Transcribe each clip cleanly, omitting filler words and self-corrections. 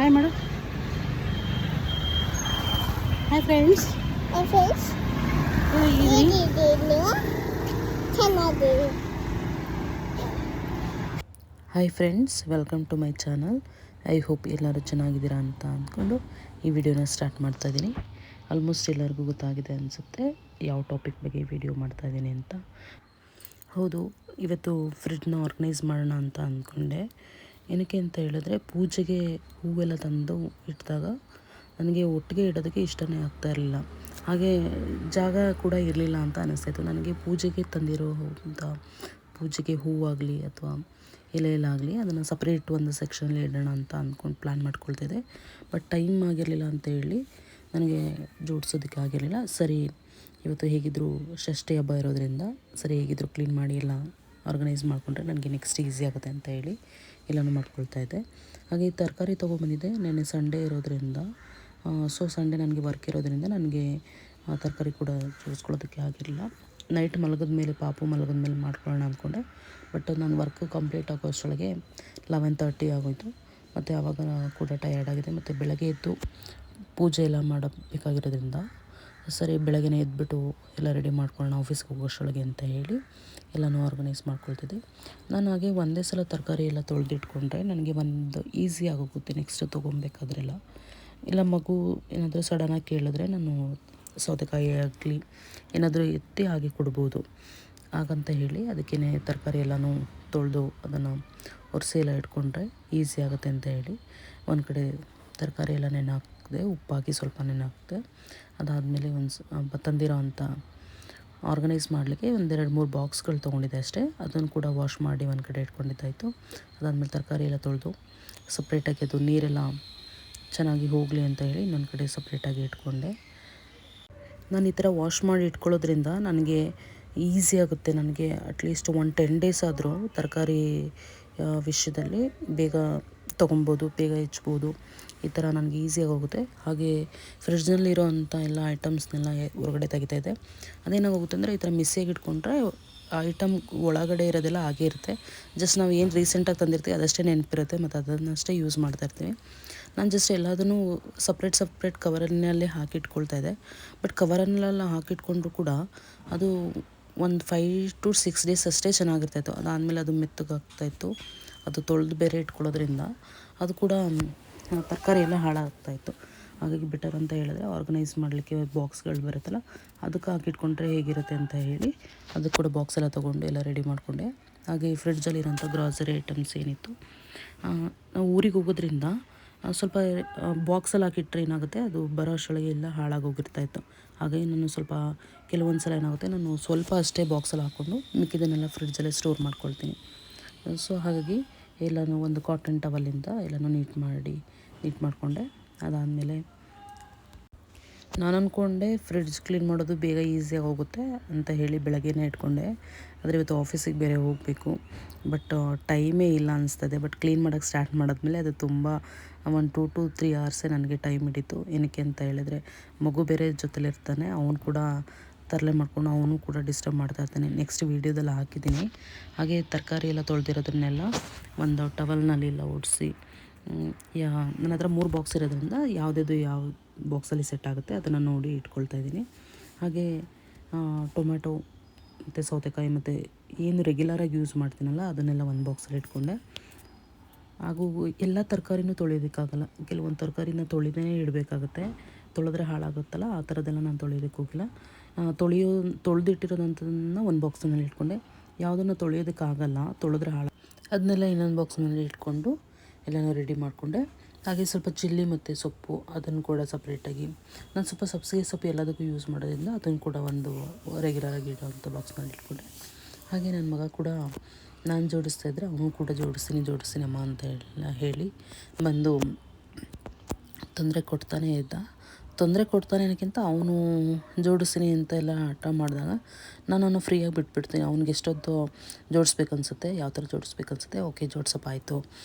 Hi ಮಾಡು. Hi friends. Hi friends, welcome to my channel. I hope ಎಲ್ಲರೂ ಚೆನ್ನಾಗಿದ್ದೀರಾ ಅಂತ ಅಂದ್ಕೊಂಡು ಈ ವಿಡಿಯೋನ ಸ್ಟಾರ್ಟ್ ಮಾಡ್ತಾಯಿದ್ದೀನಿ. ಆಲ್ಮೋಸ್ಟ್ ಎಲ್ಲರಿಗೂ ಗೊತ್ತಾಗಿದೆ ಅನಿಸುತ್ತೆ ಯಾವ ಟಾಪಿಕ್ ಬಗ್ಗೆ ವಿಡಿಯೋ ಮಾಡ್ತಾಯಿದ್ದೀನಿ ಅಂತ. ಹೌದು, ಇವತ್ತು ಫ್ರಿಡ್ಜ್ನ ಆರ್ಗನೈಸ್ ಮಾಡೋಣ ಅಂತ ಅಂದ್ಕೊಂಡೆ. ಏನಕ್ಕೆ ಅಂತ ಹೇಳಿದ್ರೆ, ಪೂಜೆಗೆ ಹೂವೆಲ್ಲ ತಂದು ಇಟ್ಟಿದಾಗ ನನಗೆ ಒಟ್ಟಿಗೆ ಇಡೋದಕ್ಕೆ ಇಷ್ಟನೇ ಆಗ್ತಾ ಇರಲಿಲ್ಲ. ಹಾಗೆ ಜಾಗ ಕೂಡ ಇರಲಿಲ್ಲ ಅಂತ ಅನ್ನಿಸ್ತಾಯಿತ್ತು ನನಗೆ. ಪೂಜೆಗೆ ತಂದಿರೋ ಪೂಜೆಗೆ ಹೂವಾಗಲಿ ಅಥವಾ ಎಲೆಯಲ್ಲಾಗಲಿ ಅದನ್ನು ಸಪ್ರೇಟ್ ಒಂದು ಸೆಕ್ಷನಲ್ಲಿ ಇಡೋಣ ಅಂತ ಅಂದ್ಕೊಂಡು ಪ್ಲ್ಯಾನ್ ಮಾಡ್ಕೊಳ್ತಿದ್ದೆ. ಬಟ್ ಟೈಮ್ ಆಗಿರಲಿಲ್ಲ ಅಂತ ಹೇಳಿ ನನಗೆ ಜೋಡಿಸೋದಕ್ಕೆ ಆಗಿರಲಿಲ್ಲ. ಸರಿ, ಇವತ್ತು ಹೇಗಿದ್ದರೂ ಷಷ್ಠಿ ಹಬ್ಬ ಇರೋದ್ರಿಂದ ಸರಿ ಹೇಗಿದ್ದರೂ ಕ್ಲೀನ್ ಮಾಡಿ ಎಲ್ಲ ಆರ್ಗನೈಸ್ ಮಾಡಿಕೊಂಡ್ರೆ ನನಗೆ ನೆಕ್ಸ್ಟ್ ಈಸಿ ಆಗುತ್ತೆ ಅಂತ ಹೇಳಿ ಎಲ್ಲನೂ ಮಾಡ್ಕೊಳ್ತಾಯಿದ್ದೆ. ಹಾಗೆ ತರಕಾರಿ ತೊಗೊಂಬಂದಿದ್ದೆ. ನೆನ್ನೆ ಸಂಡೇ ಇರೋದ್ರಿಂದ ಸಂಡೇ ನನಗೆ ವರ್ಕ್ ಇರೋದ್ರಿಂದ ನನಗೆ ತರಕಾರಿ ಕೂಡ ಜೋಡಿಸ್ಕೊಳ್ಳೋದಕ್ಕೆ ಆಗಿರಲಿಲ್ಲ. ನೈಟ್ ಮಲಗಿದ ಮೇಲೆ ಪಾಪು ಮಲಗಿದ ಮೇಲೆ ಮಾಡ್ಕೊಳ್ಳೋಣ ಅಂದ್ಕೊಂಡೆ. ಬಟ್ ನಾನು ವರ್ಕ್ ಕಂಪ್ಲೀಟ್ ಆಗೋ ಅಷ್ಟರೊಳಗೆ 11:30 ಆಗೋಯಿತು. ಮತ್ತು ಆವಾಗ ಕೂಡ ಟಯರ್ಡ್ ಆಗಿದೆ. ಮತ್ತು ಬೆಳಗ್ಗೆ ಎದ್ದು ಪೂಜೆ ಎಲ್ಲ ಮಾಡಬೇಕಾಗಿರೋದ್ರಿಂದ ಸರಿ ಬೆಳಗ್ಗೆ ಎದ್ಬಿಟ್ಟು ಎಲ್ಲ ರೆಡಿ ಮಾಡ್ಕೊಳ್ಳೋಣ ಆಫೀಸ್ಗೆ ಹೋಗೋಷ್ಟರೊಳಗೆ ಅಂತ ಹೇಳಿ ಎಲ್ಲನೂ ಆರ್ಗನೈಸ್ ಮಾಡ್ಕೊಳ್ತಿದ್ದೆ. ನಾನು ಹಾಗೆ ಒಂದೇ ಸಲ ತರಕಾರಿ ಎಲ್ಲ ತೊಳೆದಿಟ್ಕೊಂಡ್ರೆ ನನಗೆ ಒಂದು ಈಸಿ ಆಗೋಗುತ್ತೆ ನೆಕ್ಸ್ಟ್ ತೊಗೊಬೇಕಾದ್ರೆಲ್ಲ. ಇಲ್ಲ ಮಗು ಏನಾದರೂ ಸಡನ್ನಾಗಿ ಕೇಳಿದ್ರೆ ನಾನು ಸೌತೆಕಾಯಿ ಆಗಲಿ ಏನಾದರೂ ಎತ್ತಿ ಹಾಗೆ ಕೊಡ್ಬೋದು. ಹಾಗಂತ ಹೇಳಿ ಅದಕ್ಕೇ ತರಕಾರಿ ಎಲ್ಲನೂ ತೊಳೆದು ಅದನ್ನು ಒರೆಸಿ ಎಲ್ಲ ಇಟ್ಕೊಂಡ್ರೆ ಈಸಿ ಆಗುತ್ತೆ ಅಂತ ಹೇಳಿ ಒಂದು ಕಡೆ ತರಕಾರಿ ಎಲ್ಲ ನೆನೆ ಹಾಕಿದೆ, ಉಪ್ಪಾಕಿ ಸ್ವಲ್ಪ ನೆನೆ ಹಾಕಿದೆ. ಅದಾದಮೇಲೆ ತಂದಿರೋ ಅಂಥ ಆರ್ಗನೈಸ್ ಮಾಡಲಿಕ್ಕೆ 2-3 ಬಾಕ್ಸ್ಗಳು ತೊಗೊಂಡಿದ್ದೆ ಅಷ್ಟೇ. ಅದನ್ನು ಕೂಡ ವಾಶ್ ಮಾಡಿ ಒಂದು ಕಡೆ ಇಟ್ಕೊಂಡಿದ್ದಾಯಿತು. ಅದಾದಮೇಲೆ ತರಕಾರಿ ಎಲ್ಲ ತೊಳೆದು ಸಪ್ರೇಟಾಗಿ ಅದು ನೀರೆಲ್ಲ ಚೆನ್ನಾಗಿ ಹೋಗಲಿ ಅಂತ ಹೇಳಿ ಇನ್ನೊಂದು ಕಡೆ ಸಪ್ರೇಟಾಗಿ ಇಟ್ಕೊಂಡೆ. ನಾನು ಈ ಥರ ವಾಶ್ ಮಾಡಿ ಇಟ್ಕೊಳ್ಳೋದ್ರಿಂದ ನನಗೆ ಈಸಿ ಆಗುತ್ತೆ. ನನಗೆ ಅಟ್ಲೀಸ್ಟ್ 10 ಡೇಸ್ ಆದರೂ ತರಕಾರಿ ವಿಷಯದಲ್ಲಿ ಬೇಗ ತೊಗೊಬೋದು, ಬೇಗ ಹೆಚ್ಚಬೋದು. ಈ ಥರ ನನಗೆ ಈಸಿಯಾಗಿ ಹೋಗುತ್ತೆ. ಹಾಗೆ ಫ್ರಿಡ್ಜ್ನಲ್ಲಿರೋ ಅಂಥ ಎಲ್ಲ ಐಟಮ್ಸ್ನೆಲ್ಲ ಹೊರಗಡೆ ತೆಗಿತಾಯಿದ್ದೆ. ಅದೇನಾಗೋಗುತ್ತೆ ಅಂದರೆ ಈ ಥರ ಮಿಸ್ಸಿಯಾಗಿ ಇಟ್ಕೊಂಡ್ರೆ ಐಟಮ್ ಒಳಗಡೆ ಇರೋದೆಲ್ಲ ಹಾಗೇ ಇರುತ್ತೆ. ಜಸ್ಟ್ ನಾವು ಏನು ರೀಸೆಂಟಾಗಿ ತಂದಿರ್ತೀವಿ ಅದಷ್ಟೇ ನೆನಪಿರುತ್ತೆ ಮತ್ತು ಅದನ್ನಷ್ಟೇ ಯೂಸ್ ಮಾಡ್ತಾಯಿರ್ತೀವಿ. ನಾನು ಜಸ್ಟ್ ಎಲ್ಲದನ್ನೂ ಸಪ್ರೇಟ್ ಕವರಿನಲ್ಲೇ ಹಾಕಿಟ್ಕೊಳ್ತಾಯಿದ್ದೆ. ಬಟ್ ಕವರನ್ನೆಲ್ಲ ಹಾಕಿಟ್ಕೊಂಡ್ರು ಕೂಡ ಅದು ಒಂದು 5 to 6 ಡೇಸ್ ಅಷ್ಟೇ ಚೆನ್ನಾಗಿರ್ತಾಯಿತ್ತು. ಅದಾದಮೇಲೆ ಅದು ಮೆತ್ತಗಾಗ್ತಾಯಿತ್ತು. ಅದು ತೊಳೆದು ಬೇರೆ ಇಟ್ಕೊಳ್ಳೋದ್ರಿಂದ ಅದು ಕೂಡ ತರಕಾರಿ ಎಲ್ಲ ಹಾಳಾಗ್ತಾಯಿತ್ತು. ಹಾಗಾಗಿ ಬೆಟರ್ ಅಂತ ಹೇಳಿದ್ರೆ ಆರ್ಗನೈಸ್ ಮಾಡಲಿಕ್ಕೆ ಬಾಕ್ಸ್ಗಳು ಬರುತ್ತಲ್ಲ ಅದಕ್ಕೆ ಹಾಕಿಟ್ಕೊಂಡ್ರೆ ಹೇಗಿರುತ್ತೆ ಅಂತ ಹೇಳಿ ಅದು ಕೂಡ ಬಾಕ್ಸ್ ಎಲ್ಲ ತೊಗೊಂಡು ಎಲ್ಲ ರೆಡಿ ಮಾಡಿಕೊಂಡೆ. ಹಾಗೆ ಫ್ರಿಡ್ಜಲ್ಲಿರೋಂಥ ಗ್ರಾಸರಿ ಐಟಮ್ಸ್ ಏನಿತ್ತು, ನಾವು ಊರಿಗೆ ಹೋಗೋದ್ರಿಂದ ಸ್ವಲ್ಪ ಬಾಕ್ಸಲ್ಲಿ ಹಾಕಿಟ್ರೆ ಏನಾಗುತ್ತೆ, ಅದು ಬರೋ ಅಷ್ಟರೊಳಗೆ ಎಲ್ಲ ಹಾಳಾಗೋಗಿರ್ತಾಯಿತ್ತು. ಹಾಗಾಗಿ ನಾನು ಕೆಲವೊಂದು ಸಲ ಏನಾಗುತ್ತೆ, ನಾನು ಸ್ವಲ್ಪ ಅಷ್ಟೇ ಬಾಕ್ಸಲ್ಲಿ ಹಾಕ್ಕೊಂಡು ಮಿಕ್ಕಿದ್ದನ್ನೆಲ್ಲ ಫ್ರಿಡ್ಜಲ್ಲೇ ಸ್ಟೋರ್ ಮಾಡ್ಕೊಳ್ತೀನಿ. ಸೊ ಹಾಗಾಗಿ ಎಲ್ಲನೂ ಒಂದು ಕಾಟನ್ ಟವಲಿಂದ ಎಲ್ಲನೂ ನೀಟ್ ಮಾಡಿಕೊಂಡೆ. ಅದಾದಮೇಲೆ ನಾನು ಅಂದ್ಕೊಂಡೆ ಫ್ರಿಡ್ಜ್ ಕ್ಲೀನ್ ಮಾಡೋದು ಬೇಗ ಈಸಿಯಾಗಿ ಹೋಗುತ್ತೆ ಅಂತ ಹೇಳಿ ಬೆಳಗ್ಗೆನೇ ಇಟ್ಕೊಂಡೆ. ಆದರೆ ಇವತ್ತು ಆಫೀಸಿಗೆ ಬೇರೆ ಹೋಗಬೇಕು. ಬಟ್ ಟೈಮೇ ಇಲ್ಲ ಅನಿಸ್ತದೆ. ಬಟ್ ಕ್ಲೀನ್ ಮಾಡೋಕ್ಕೆ ಸ್ಟಾರ್ಟ್ ಮಾಡಿದ್ಮೇಲೆ ಅದು ತುಂಬ 2 to 3 ಅವರ್ಸೇ ನನಗೆ ಟೈಮ್ ಹಿಡಿತು. ಏನಕ್ಕೆ ಅಂತ ಹೇಳಿದ್ರೆ ಮಗು ಬೇರೆ ಜೊತೆಲಿರ್ತಾನೆ, ಅವನು ಕೂಡ ತರಲೆ ಮಾಡ್ಕೊಂಡು ಅವನು ಕೂಡ ಡಿಸ್ಟರ್ಬ್ ಮಾಡ್ತಾಯಿರ್ತಾನೆ. ನೆಕ್ಸ್ಟ್ ವೀಡಿಯೋದಲ್ಲಿ ಹಾಕಿದ್ದೀನಿ. ಹಾಗೆ ತರಕಾರಿ ಎಲ್ಲ ತೊಳೆದಿರೋದನ್ನೆಲ್ಲ ಒಂದು ಟವಲ್ನಲ್ಲಿ ಎಲ್ಲ ಒಡಿಸಿ ನನ್ನ ಹತ್ರ 3 ಬಾಕ್ಸ್ ಇರೋದ್ರಿಂದ ಯಾವುದ್ಯಾವುದು ಯಾವ ಬಾಕ್ಸಲ್ಲಿ ಸೆಟ್ ಆಗುತ್ತೆ ಅದನ್ನು ನೋಡಿ ಇಟ್ಕೊಳ್ತಾಯಿದ್ದೀನಿ. ಹಾಗೆ ಟೊಮೆಟೊ ಮತ್ತು ಸೌತೆಕಾಯಿ ಮತ್ತು ಏನು ರೆಗ್ಯುಲರಾಗಿ ಯೂಸ್ ಮಾಡ್ತೀನಲ್ಲ ಅದನ್ನೆಲ್ಲ ಒಂದು ಬಾಕ್ಸಲ್ಲಿ ಇಟ್ಕೊಂಡೆ. ಹಾಗೂ ಎಲ್ಲ ತರಕಾರಿನೂ ತೊಳೆಯೋದಕ್ಕಾಗಲ್ಲ. ಕೆಲವೊಂದು ತರಕಾರಿನ ತೊಳೆದೇ ಇಡಬೇಕಾಗುತ್ತೆ. ತೊಳೆದ್ರೆ ಹಾಳಾಗುತ್ತಲ್ಲ, ಆ ಥರದ್ದೆಲ್ಲ ನಾನು ತೊಳೆಯೋದಕ್ಕೆ ಹೋಗಿಲ್ಲ. ತೊಳೆದಿಟ್ಟಿರೋದಂಥದ್ದನ್ನು ಒಂದು ಬಾಕ್ಸ್ನಲ್ಲಿ ಇಟ್ಕೊಂಡೆ. ಯಾವುದನ್ನು ತೊಳೆಯೋದಕ್ಕಾಗಲ್ಲ, ತೊಳೆದ್ರೆ ಅದನ್ನೆಲ್ಲ ಇನ್ನೊಂದು ಬಾಕ್ಸ್ನಲ್ಲಿ ಇಟ್ಕೊಂಡು ಎಲ್ಲನೂ ರೆಡಿ ಮಾಡಿಕೊಂಡೆ. ಹಾಗೆ ಸ್ವಲ್ಪ ಚಿಲ್ಲಿ ಮತ್ತು ಸೊಪ್ಪು ಅದನ್ನು ಕೂಡ ಸಪ್ರೇಟಾಗಿ ನಾನು ಸ್ವಲ್ಪ ಸಬ್ಸಿಗೆ ಸೊಪ್ಪು ಎಲ್ಲದಕ್ಕೂ ಯೂಸ್ ಮಾಡೋದ್ರಿಂದ ಅದನ್ನು ಕೂಡ ಒಂದು ರೆಗ್ಯುಲರಾಗಿ ಇಡೋವಂಥ ಬಾಕ್ಸ್ನಲ್ಲಿ ಇಟ್ಕೊಂಡೆ. ಹಾಗೆ ನನ್ನ ಮಗ ಕೂಡ ನಾನು ಜೋಡಿಸ್ತಾಯಿದ್ರೆ ಅವನು ಕೂಡ ಜೋಡಿಸ್ತೀನಿ ಅಮ್ಮ ಅಂತ ಹೇಳಿ ಬಂದು ತೊಂದರೆ ಕೊಡ್ತಾನೇ ಇದ್ದ. ತೊಂದರೆ ಕೊಡ್ತಾನೆ ಅನ್ನೋಕ್ಕಿಂತ ಅವನು ಜೋಡಿಸ್ತೀನಿ ಅಂತ ಎಲ್ಲ ಹಠ ಮಾಡಿದಾಗ ನಾನು ಅವನು ಫ್ರೀಯಾಗಿ ಬಿಟ್ಬಿಡ್ತೀನಿ. ಅವ್ನಿಗೆ ಎಷ್ಟೊತ್ತು ಜೋಡಿಸ್ಬೇಕನ್ಸುತ್ತೆ, ಯಾವ ಥರ ಜೋಡಿಸ್ಬೇಕನ್ಸುತ್ತೆ, ಓಕೆ ಜೋಡಿಸಪ್ಪ ಆಯಿತು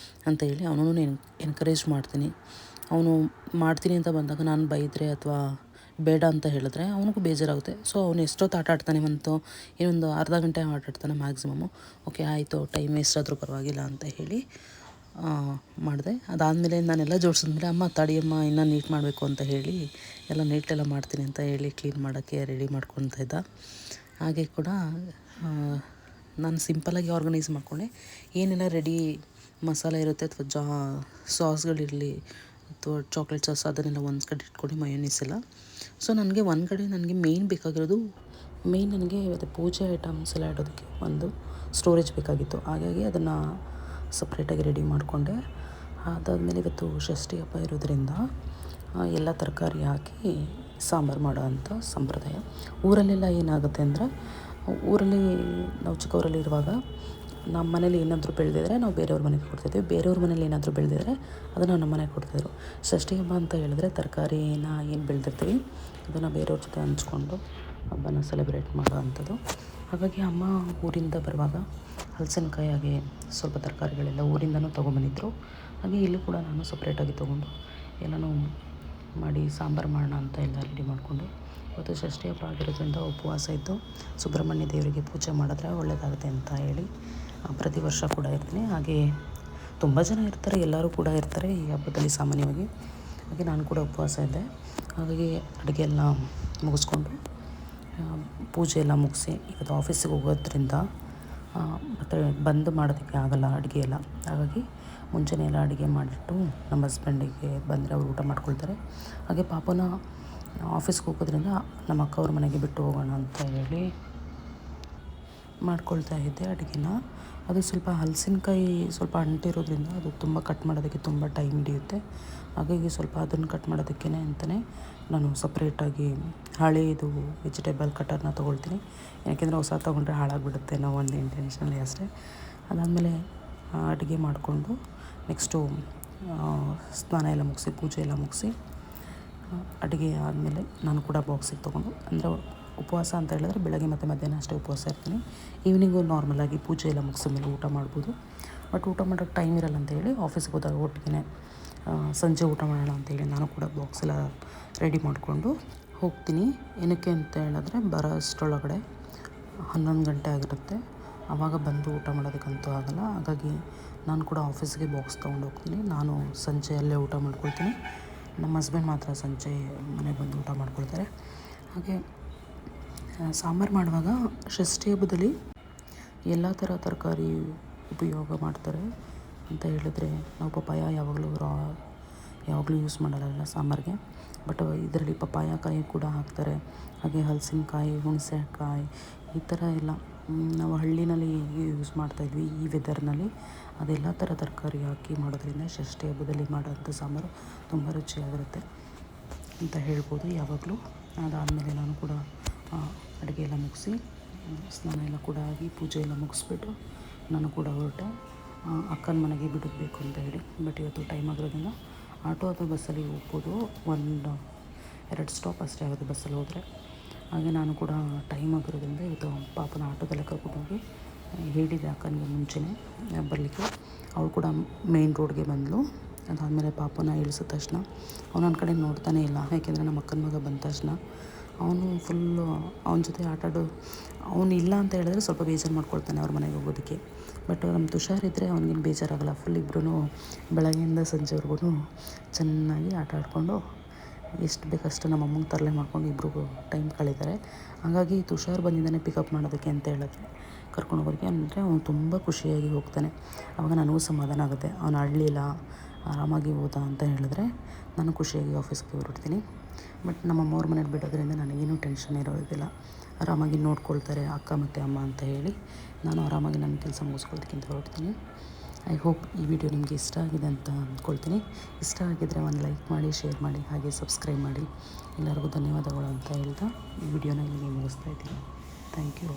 ಅಂತ ಹೇಳಿ ಅವನೂ ಎನ್ಕರೇಜ್ ಮಾಡ್ತೀನಿ. ಅವನು ಮಾಡ್ತೀನಿ ಅಂತ ಬಂದಾಗ ನಾನು ಬೈದರೆ ಅಥವಾ ಬೇಡ ಅಂತ ಹೇಳಿದ್ರೆ ಅವನಿಗೂ ಬೇಜಾರಾಗುತ್ತೆ. ಸೊ ಅವನು ಎಷ್ಟೊತ್ತು ಆಟ ಆಡ್ತಾನೆ, ಇನ್ನೊಂದು ಅರ್ಧ ಗಂಟೆ ಆಟ ಆಡ್ತಾನೆ ಮ್ಯಾಕ್ಸಿಮಮ್ಮು. ಓಕೆ ಆಯಿತು, ಟೈಮ್ ವೇಸ್ಟ್ ಆದರೂ ಪರವಾಗಿಲ್ಲ ಅಂತ ಹೇಳಿ ಮಾಡಿದೆ. ಅದಾದಮೇಲೆ ನಾನೆಲ್ಲ ಜೋಡಿಸಿದ್ಮೇಲೆ ಅಮ್ಮ ತಡಿಯಮ್ಮ ಇನ್ನೂ ನೀಟ್ ಮಾಡಬೇಕು ಅಂತ ಹೇಳಿ ಎಲ್ಲ ನೀಟೆಲ್ಲ ಮಾಡ್ತೀನಿ ಅಂತ ಹೇಳಿ ಕ್ಲೀನ್ ಮಾಡೋಕ್ಕೆ ರೆಡಿ ಮಾಡ್ಕೊತಾ ಇದ್ದ. ಹಾಗೆ ಕೂಡ ನಾನು ಸಿಂಪಲಾಗಿ ಆರ್ಗನೈಸ್ ಮಾಡಿಕೊಂಡೆ. ಏನೆಲ್ಲ ರೆಡಿ ಮಸಾಲೆ ಇರುತ್ತೆ ಅಥವಾ ಸಾಸ್ಗಳಿರಲಿ ಅಥವಾ ಚಾಕ್ಲೇಟ್ ಸಾಸ್ ಅದನ್ನೆಲ್ಲ ಒಂದು ಕಡೆ ಇಟ್ಕೊಂಡು ಮಯೋನೀಸ್ ಎಲ್ಲ. ಸೊ ನನಗೆ ಒಂದು ಕಡೆ ನನಗೆ ಮೇಯ್ನ್ ಬೇಕಾಗಿರೋದು ನನಗೆ ಅದು ಪೂಜೆ ಐಟಮ್ಸ್ ಎಲ್ಲ ಇಡೋದಕ್ಕೆ ಒಂದು ಸ್ಟೋರೇಜ್ ಬೇಕಾಗಿತ್ತು. ಹಾಗಾಗಿ ಅದನ್ನು ಸಪ್ರೇಟಾಗಿ ರೆಡಿ ಮಾಡಿಕೊಂಡೆ. ಅದಾದಮೇಲೆ ಇವತ್ತು ಷಷ್ಠಿ ಹಬ್ಬ ಇರೋದ್ರಿಂದ ಎಲ್ಲ ತರಕಾರಿ ಹಾಕಿ ಸಾಂಬಾರು ಮಾಡೋ ಅಂಥ ಸಂಪ್ರದಾಯ. ಊರಲ್ಲೆಲ್ಲ ಏನಾಗುತ್ತೆ ಅಂದರೆ, ಊರಲ್ಲಿ ನಾವು ಚಿಕ್ಕವರಲ್ಲಿರುವಾಗ ನಮ್ಮ ಮನೇಲಿ ಏನಾದರೂ ಬೆಳೆದಿದ್ರೆ ನಾವು ಬೇರೆಯವ್ರ ಮನೆಗೆ ಕೊಡ್ತಿದ್ವಿ, ಬೇರೆಯವ್ರ ಮನೇಲಿ ಏನಾದರೂ ಬೆಳೆದಿದ್ರೆ ಅದನ್ನು ನಮ್ಮ ಮನೆಗೆ ಕೊಡ್ತಿದ್ರು. ಷಷ್ಠಿ ಹಬ್ಬ ಅಂತ ಹೇಳಿದ್ರೆ ತರಕಾರಿನ ಏನು ಬೆಳೆದಿರ್ತೀವಿ ಅದನ್ನು ಬೇರೆಯವ್ರ ಜೊತೆ ಹಂಚ್ಕೊಂಡು ಹಬ್ಬನ ಸೆಲೆಬ್ರೇಟ್ ಮಾಡೋ ಅಂಥದ್ದು. ಹಾಗಾಗಿ ಅಮ್ಮ ಊರಿಂದ ಬರುವಾಗ ಹಲಸಿನಕಾಯಿ ಹಾಗೆ ಸ್ವಲ್ಪ ತರಕಾರಿಗಳೆಲ್ಲ ಊರಿಂದನೂ ತೊಗೊಂಬಂದಿದ್ರು. ಹಾಗೆ ಇಲ್ಲೂ ಕೂಡ ನಾನು ಸಪ್ರೇಟಾಗಿ ತೊಗೊಂಡು ಎಲ್ಲನೂ ಮಾಡಿ ಸಾಂಬಾರು ಮಾಡೋಣ ಅಂತ ಎಲ್ಲ ರೆಡಿ ಮಾಡಿಕೊಂಡು, ಇವತ್ತು ಷಷ್ಠಿ ಹಬ್ಬ ಆಗಿರೋದ್ರಿಂದ ಉಪವಾಸ ಇದ್ದು ಸುಬ್ರಹ್ಮಣ್ಯ ದೇವರಿಗೆ ಪೂಜೆ ಮಾಡಿದ್ರೆ ಒಳ್ಳೆಯದಾಗುತ್ತೆ ಅಂತ ಹೇಳಿ ಪ್ರತಿ ವರ್ಷ ಕೂಡ ಇರ್ತೀನಿ. ಹಾಗೆ ತುಂಬ ಜನ ಇರ್ತಾರೆ, ಎಲ್ಲರೂ ಕೂಡ ಇರ್ತಾರೆ ಈ ಹಬ್ಬದಲ್ಲಿ ಸಾಮಾನ್ಯವಾಗಿ. ಹಾಗೆ ನಾನು ಕೂಡ ಉಪವಾಸ ಇದ್ದೆ. ಹಾಗಾಗಿ ಅಡುಗೆ ಎಲ್ಲ ಮುಗಿಸ್ಕೊಂಡು ಪೂಜೆ ಎಲ್ಲ ಮುಗಿಸಿ ಇವತ್ತು ಆಫೀಸಿಗೆ ಹೋಗೋದ್ರಿಂದ ಮತ್ತು ಬಂದು ಮಾಡೋದಕ್ಕೆ ಆಗೋಲ್ಲ ಅಡುಗೆ ಎಲ್ಲ. ಹಾಗಾಗಿ ಮುಂಚೆನೇ ಎಲ್ಲ ಅಡುಗೆ ಮಾಡಿಟ್ಟು ನಮ್ಮ ಹಸ್ಬೆಂಡಿಗೆ ಬಂದರೆ ಅವ್ರು ಊಟ ಮಾಡ್ಕೊಳ್ತಾರೆ. ಹಾಗೆ ಪಾಪನ ಆಫೀಸ್ಗೆ ಹೋಗೋದ್ರಿಂದ ನಮ್ಮ ಅಕ್ಕ ಅವ್ರ ಮನೆಗೆ ಬಿಟ್ಟು ಹೋಗೋಣ ಅಂತ ಹೇಳಿ ಮಾಡ್ಕೊಳ್ತಾ ಇದ್ದೆ ಅಡುಗೆನ. ಅದು ಸ್ವಲ್ಪ ಹಲಸಿನಕಾಯಿ ಸ್ವಲ್ಪ ಅಂಟಿರೋದ್ರಿಂದ ಅದು ತುಂಬ ಕಟ್ ಮಾಡೋದಕ್ಕೆ ತುಂಬ ಟೈಮ್ ಹಿಡಿಯುತ್ತೆ. ಹಾಗಾಗಿ ಸ್ವಲ್ಪ ಅದನ್ನು ಕಟ್ ಮಾಡೋದಕ್ಕೇ ಅಂತಲೇ ನಾನು ಸಪ್ರೇಟಾಗಿ ಹಳೇದು ವೆಜಿಟೇಬಲ್ ಕಟರ್ನ ತೊಗೊಳ್ತೀನಿ. ಯಾಕೆಂದರೆ ಹೊಸ ತೊಗೊಂಡ್ರೆ ಹಾಳಾಗಿಬಿಡುತ್ತೆ ಅನ್ನೋ ಒಂದು ಇಂಟೆನ್ಷನಲ್ಲಿ ಅಷ್ಟೇ. ಅದಾದಮೇಲೆ ಅಡುಗೆ ಮಾಡಿಕೊಂಡು ನೆಕ್ಸ್ಟು ಸ್ನಾನ ಎಲ್ಲ ಮುಗಿಸಿ ಪೂಜೆ ಎಲ್ಲ ಮುಗಿಸಿ ಅಡುಗೆ ಆದಮೇಲೆ ನಾನು ಕೂಡ ಬಾಕ್ಸಿಗೆ ತೊಗೊಂಡು, ಅಂದರೆ ಉಪವಾಸ ಅಂತ ಹೇಳಿದ್ರೆ ಬೆಳಗ್ಗೆ ಮತ್ತು ಮಧ್ಯಾಹ್ನ ಅಷ್ಟೇ ಉಪವಾಸ ಇರ್ತೀನಿ. ಈವ್ನಿಂಗು ನಾರ್ಮಲಾಗಿ ಪೂಜೆ ಎಲ್ಲ ಮುಗಿಸಿದ್ಮೇಲೆ ಊಟ ಮಾಡ್ಬೋದು. ಬಟ್ ಊಟ ಮಾಡೋಕ್ಕೆ ಟೈಮ್ ಇರಲ್ಲ ಅಂತೇಳಿ ಆಫೀಸ್ಗೆ ಹೋದಾಗ ಒಟ್ಟಿಗೆ ಸಂಜೆ ಊಟ ಮಾಡೋಣ ಅಂತೇಳಿ ನಾನು ಕೂಡ ಬಾಕ್ಸ್ ಎಲ್ಲ ರೆಡಿ ಮಾಡಿಕೊಂಡು ಹೋಗ್ತೀನಿ. ಏನಕ್ಕೆ ಅಂತ ಹೇಳಿದ್ರೆ ಬರೋ ಅಷ್ಟರೊಳಗಡೆ 11 ಗಂಟೆ ಆಗಿರುತ್ತೆ. ಆವಾಗ ಬಂದು ಊಟ ಮಾಡೋದಕ್ಕಂತೂ ಆಗೋಲ್ಲ. ಹಾಗಾಗಿ ನಾನು ಕೂಡ ಆಫೀಸ್ಗೆ ಬಾಕ್ಸ್ ತೊಗೊಂಡು ಹೋಗ್ತೀನಿ. ನಾನು ಸಂಜೆ ಅಲ್ಲೇ ಊಟ ಮಾಡ್ಕೊಳ್ತೀನಿ. ನಮ್ಮ ಹಸ್ಬೆಂಡ್ ಮಾತ್ರ ಸಂಜೆ ಮನೆಗೆ ಬಂದು ಊಟ ಮಾಡ್ಕೊಳ್ತಾರೆ. ಹಾಗೆ ಸಾಂಬಾರು ಮಾಡುವಾಗ ಷಷ್ಠಿ ಹಬ್ಬದಲ್ಲಿ ಎಲ್ಲ ಥರ ತರಕಾರಿ ಉಪಯೋಗ ಮಾಡ್ತಾರೆ ಅಂತ ಹೇಳಿದ್ರೆ, ನಾವು ಪಪ್ಪಾಯ ಯಾವಾಗಲೂ ಯೂಸ್ ಮಾಡಲ್ಲ ಸಾಂಬಾರಿಗೆ. ಬಟ್ ಇದರಲ್ಲಿ ಪಪ್ಪಾಯ ಕಾಯಿ ಕೂಡ ಹಾಕ್ತಾರೆ. ಹಾಗೆ ಹಲಸಿನಕಾಯಿ, ಹುಣಸೆಕಾಯಿ ಈ ಥರ ಎಲ್ಲ ನಾವು ಹಳ್ಳಿನಲ್ಲಿ ಯೂಸ್ ಮಾಡ್ತಾಯಿದ್ವಿ. ಈ ವೆದರ್ನಲ್ಲಿ ಅದೆಲ್ಲ ಥರ ತರಕಾರಿ ಹಾಕಿ ಮಾಡೋದ್ರಿಂದ ಷಷ್ಠಿ ಹಬ್ಬದಲ್ಲಿ ಮಾಡೋಂಥ ಸಾಂಬಾರು ತುಂಬ ರುಚಿಯಾಗಿರುತ್ತೆ ಅಂತ ಹೇಳ್ಬೋದು ಯಾವಾಗಲೂ. ಅದಾದಮೇಲೆ ನಾನು ಕೂಡ ಅಡುಗೆ ಎಲ್ಲ ಮುಗಿಸಿ ಸ್ನಾನ ಎಲ್ಲ ಕೂಡ ಆಗಿ ಪೂಜೆ ಎಲ್ಲ ಮುಗಿಸ್ಬಿಟ್ಟು ನಾನು ಕೂಡ ಹೊರಟೆ ಅಕ್ಕನ ಮನೆಗೆ ಬಿಡಬೇಕು ಅಂತ ಹೇಳಿ. ಬಟ್ ಇವತ್ತು ಟೈಮ್ ಆಗಿರೋದ್ರಿಂದ ಆಟೋ ಅಥವಾ ಬಸ್ಸಲ್ಲಿ ಹೋಗ್ಬೋದು. 1-2 ಸ್ಟಾಪ್ ಅಷ್ಟೇ ಆಗೋದು ಬಸ್ಸಲ್ಲಿ ಹೋದರೆ. ಹಾಗೆ ನಾನು ಕೂಡ ಟೈಮ್ ಆಗಿರೋದ್ರಿಂದ ಇವತ್ತು ಪಾಪನ ಆಟೋದಲ್ಲೇ ಕರ್ಕೊಂಡೋಗಿ ಹೇಳಿದೆ ಅಕ್ಕನಿಗೆ ಮುಂಚೆನೇ ಬರಲಿಕ್ಕೆ. ಅವಳು ಕೂಡ ಮೇನ್ ರೋಡ್ಗೆ ಬಂದಳು. ಅದಾದಮೇಲೆ ಪಾಪನ ಇಳಿಸಿದ ತಕ್ಷಣ ಅವನು ನನ್ನ ಕಡೆ ನೋಡ್ತಾನೇ ಇಲ್ಲ. ಯಾಕೆಂದರೆ ನಮ್ಮ ಅಕ್ಕನ ಮಗ ಬಂದ ತಕ್ಷಣ ಅವನು ಫುಲ್ಲು ಅವನ ಜೊತೆ ಆಟಾಡೋ, ಅವನು ಇಲ್ಲ ಅಂತ ಹೇಳಿದ್ರೆ ಸ್ವಲ್ಪ ಬೇಜಾರು ಮಾಡ್ಕೊಳ್ತಾನೆ ಅವ್ರ ಮನೆಗೆ ಹೋಗೋದಕ್ಕೆ. ಬಟ್ ನಮ್ಮ ತುಷಾರಿದ್ದರೆ ಅವ್ನಿಗೇನು ಬೇಜಾರಾಗಲ್ಲ. ಫುಲ್ ಇಬ್ಬರೂ ಬೆಳಗ್ಗೆಯಿಂದ ಸಂಜೆವರೆಗೂ ಚೆನ್ನಾಗಿ ಆಟ ಆಡಿಕೊಂಡು ಎಷ್ಟು ಬೇಕಷ್ಟು ನಮ್ಮ ಅಮ್ಮಂಗೆ ತರಲೆ ಮಾಡ್ಕೊಂಡು ಇಬ್ಬರಿಗೂ ಟೈಮ್ ಕಳೀತಾರೆ. ಹಾಗಾಗಿ ತುಷಾರ್ ಬಂದಿದ್ದಾನೆ ಪಿಕಪ್ ಮಾಡೋದಕ್ಕೆ ಅಂತ ಹೇಳಿದ್ರೆ ಕರ್ಕೊಂಡು ಹೋಗೋದಕ್ಕೆ ಅಂದರೆ ಅವನು ತುಂಬ ಖುಷಿಯಾಗಿ ಹೋಗ್ತಾನೆ. ಆವಾಗ ನನಗೂ ಸಮಾಧಾನ ಆಗುತ್ತೆ. ಅವನು ಅಳಲಿಲ್ಲ, ಆರಾಮಾಗಿ ಹೋದ ಅಂತ ಹೇಳಿದ್ರೆ ನಾನು ಖುಷಿಯಾಗಿ ಆಫೀಸ್ಗೆ ಹೊರಡ್ತೀನಿ. ಬಟ್ ನಮ್ಮ ಅಮ್ಮವ್ರ ಮನೇಲಿ ಬಿಡೋದ್ರಿಂದ ನನಗೇನು ಟೆನ್ಷನ್ ಇರೋದಿಲ್ಲ. ಆರಾಮಾಗಿ ನೋಡ್ಕೊಳ್ತಾರೆ ಅಕ್ಕ ಮತ್ತು ಅಮ್ಮ ಅಂತ ಹೇಳಿ ನಾನು ಆರಾಮಾಗಿ ನನ್ನ ಕೆಲಸ ಮುಗಿಸ್ಕೊಳ್ಳೋದಕ್ಕಿಂತ ಹೊರಡ್ತೀನಿ. ಐ ಹೋಪ್ ಈ ವಿಡಿಯೋ ನಿಮಗೆ ಇಷ್ಟ ಆಗಿದೆ ಅಂತ ಅಂದ್ಕೊಳ್ತೀನಿ. ಇಷ್ಟ ಆಗಿದ್ದರೆ ಒಂದು ಲೈಕ್ ಮಾಡಿ, ಶೇರ್ ಮಾಡಿ, ಹಾಗೆ ಸಬ್ಸ್ಕ್ರೈಬ್ ಮಾಡಿ. ಎಲ್ಲರಿಗೂ ಧನ್ಯವಾದಗಳು ಅಂತ ಹೇಳ್ತಾ ಈ ವಿಡಿಯೋನ ಇಲ್ಲಿಗೆ ಮುಗಿಸ್ತಾ ಇದ್ದೀನಿ. Thank you.